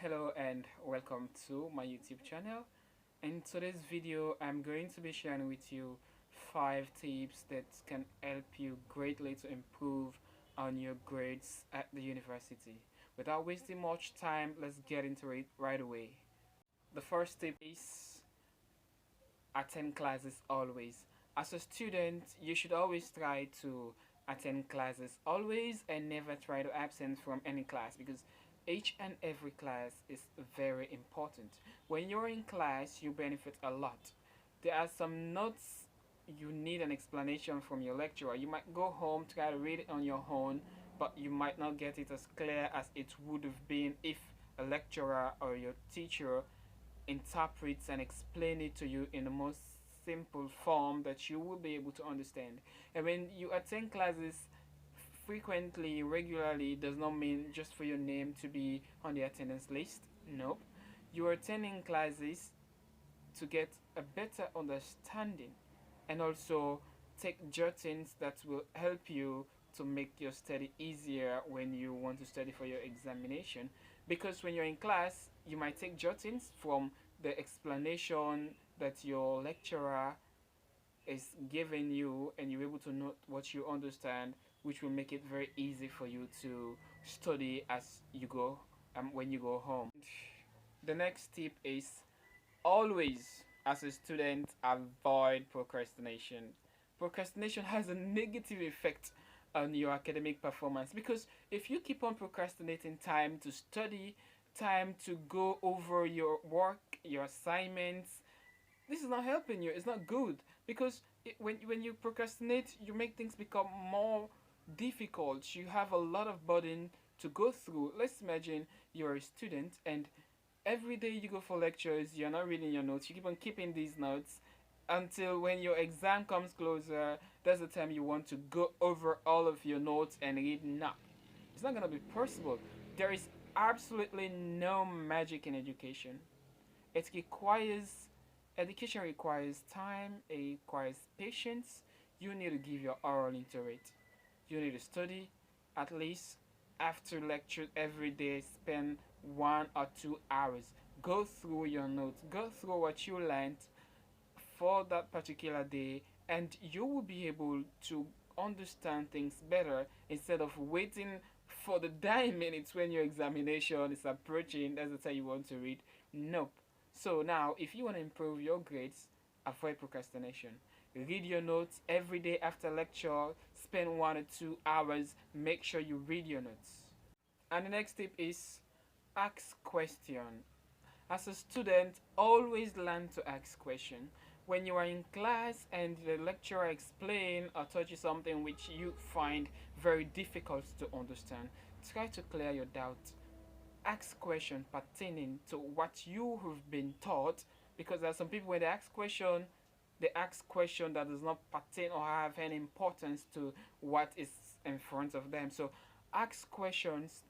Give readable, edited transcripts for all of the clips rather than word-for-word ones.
Hello and welcome to my YouTube channel. In today's video, I'm going to be sharing with you 5 tips that can help you greatly to improve on your grades at the university. Without wasting much time, let's get into it right away. The first tip is attend classes always. As a student, you should always try to attend classes always and never try to absent from any class because each and every class is very important. When you're in class, you benefit a lot. There are some notes you need an explanation from your lecturer. You might go home, try to read it on your own, but you might not get it as clear as it would have been if a lecturer or your teacher interprets and explain it to you in the most simple form that you will be able to understand. And when you attend classes frequently, regularly, does not mean just for your name to be on the attendance list. Nope. You are attending classes to get a better understanding and also take jottings that will help you to make your study easier when you want to study for your examination. Because when you're in class, you might take jottings from the explanation that your lecturer is giving you, and you're able to note what you understand, which will make it very easy for you to study as you go when you go home. The next tip is always, as a student, avoid procrastination. Procrastination has a negative effect on your academic performance because if you keep on procrastinating time to study, time to go over your work, your assignments, this is not helping you. It's not good because when you procrastinate, you make things become more difficult. You have a lot of burden to go through. Let's imagine you're a student and every day you go for lectures, you're not reading your notes. You keep on keeping these notes until when your exam comes closer, that's the time you want to go over all of your notes and read. No, it's not gonna be possible. There is absolutely no magic in education. It requires Education requires time, it requires patience. You need to give your all into it. You need to study at least after lecture every day, spend 1 or 2 hours. Go through your notes, go through what you learned for that particular day, and you will be able to understand things better instead of waiting for the dying minutes when your examination is approaching. That's the time you want to read. Nope. So now, if you want to improve your grades, avoid procrastination. Read your notes every day after lecture. Spend 1 or 2 hours. Make sure you read your notes. And the next tip is ask question. As a student, always learn to ask question. When you are in class and the lecturer explain or taught you something which you find very difficult to understand, try to clear your doubt. Ask questions pertaining to what you have been taught, because there are some people when they ask question that does not pertain or have any importance to what is in front of them. So ask questions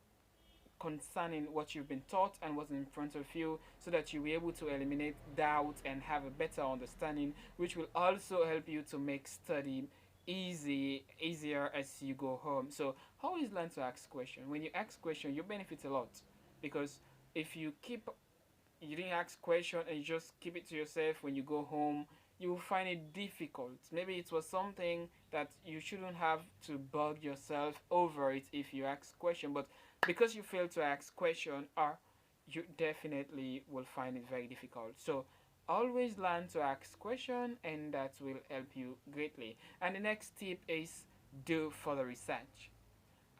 concerning what you've been taught and what's in front of you so that you'll be able to eliminate doubt and have a better understanding, which will also help you to make study easier as you go home. So always learn to ask questions. When you ask questions, you benefit a lot, because if you didn't ask question and you just keep it to yourself when you go home, you will find it difficult. Maybe it was something that you shouldn't have to bug yourself over it if you ask question, but because you fail to ask question, or you definitely will find it very difficult. So always learn to ask question, and that will help you greatly. And the next tip is do further research.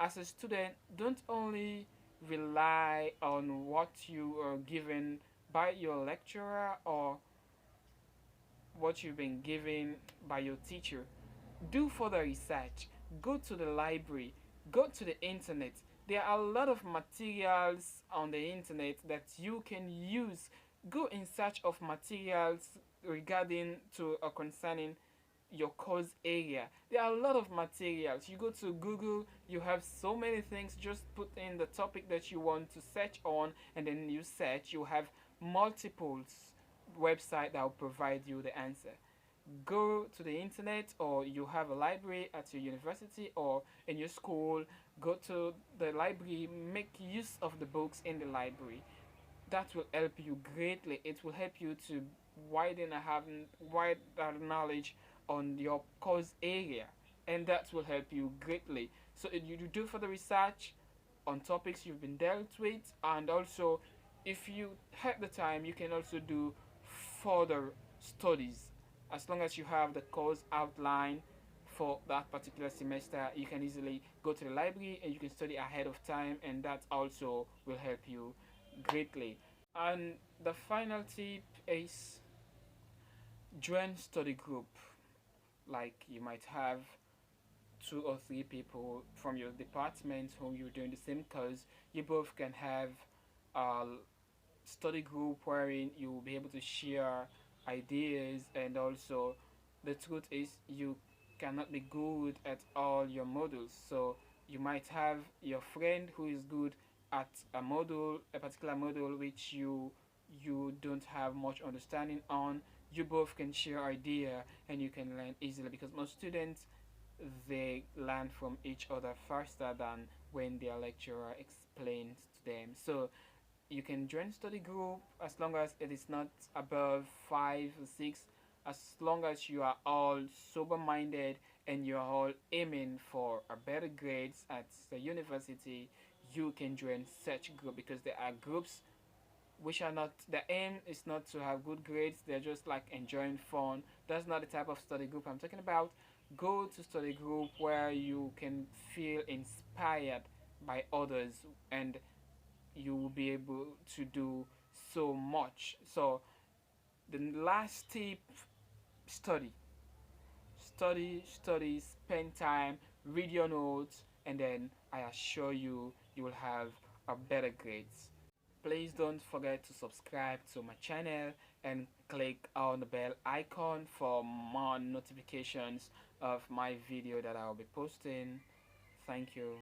As a student, don't only rely on what you are given by your lecturer or what you've been given by your teacher. Do further research. Go to the library. Go to the internet. There are a lot of materials on the internet that you can use. Go in search of materials regarding to or concerning your course area. There are a lot of materials. You go to Google, you have so many things. Just put in the topic that you want to search on, and then you search. You have multiples website that will provide you the answer. Go to the internet, or you have a library at your university or in your school. Go to the library, make use of the books in the library. that will help you greatly. It will help you to widen having wider knowledge on your course area, and that will help you greatly. So you do further research on topics you've been dealt with, and also if you have the time, you can also do further studies. As long as you have the course outline for that particular semester, you can easily go to the library and you can study ahead of time, and that also will help you greatly. And the final tip is join study group. Like you might have two or three people from your department whom you're doing the same course. You both can have a study group wherein you will be able to share ideas, and also the truth is you cannot be good at all your modules. So you might have your friend who is good at a module, a particular module which you don't have much understanding on. You both can share idea and you can learn easily, because most students, they learn from each other faster than when their lecturer explains to them. So you can join study group as long as it is not above 5 or 6, as long as you are all sober minded and you're all aiming for a better grades at the university. You can join such group, because there are groups which are not, the aim is not to have good grades, they're just like enjoying fun. That's not the type of study group I'm talking about. Go to study group where you can feel inspired by others, and you will be able to do so much. So the last tip: study, study, spend time, read your notes, and then I assure you, you will have a better grades. Please don't forget to subscribe to my channel and click on the bell icon for more notifications of my video that I'll be posting. Thank you.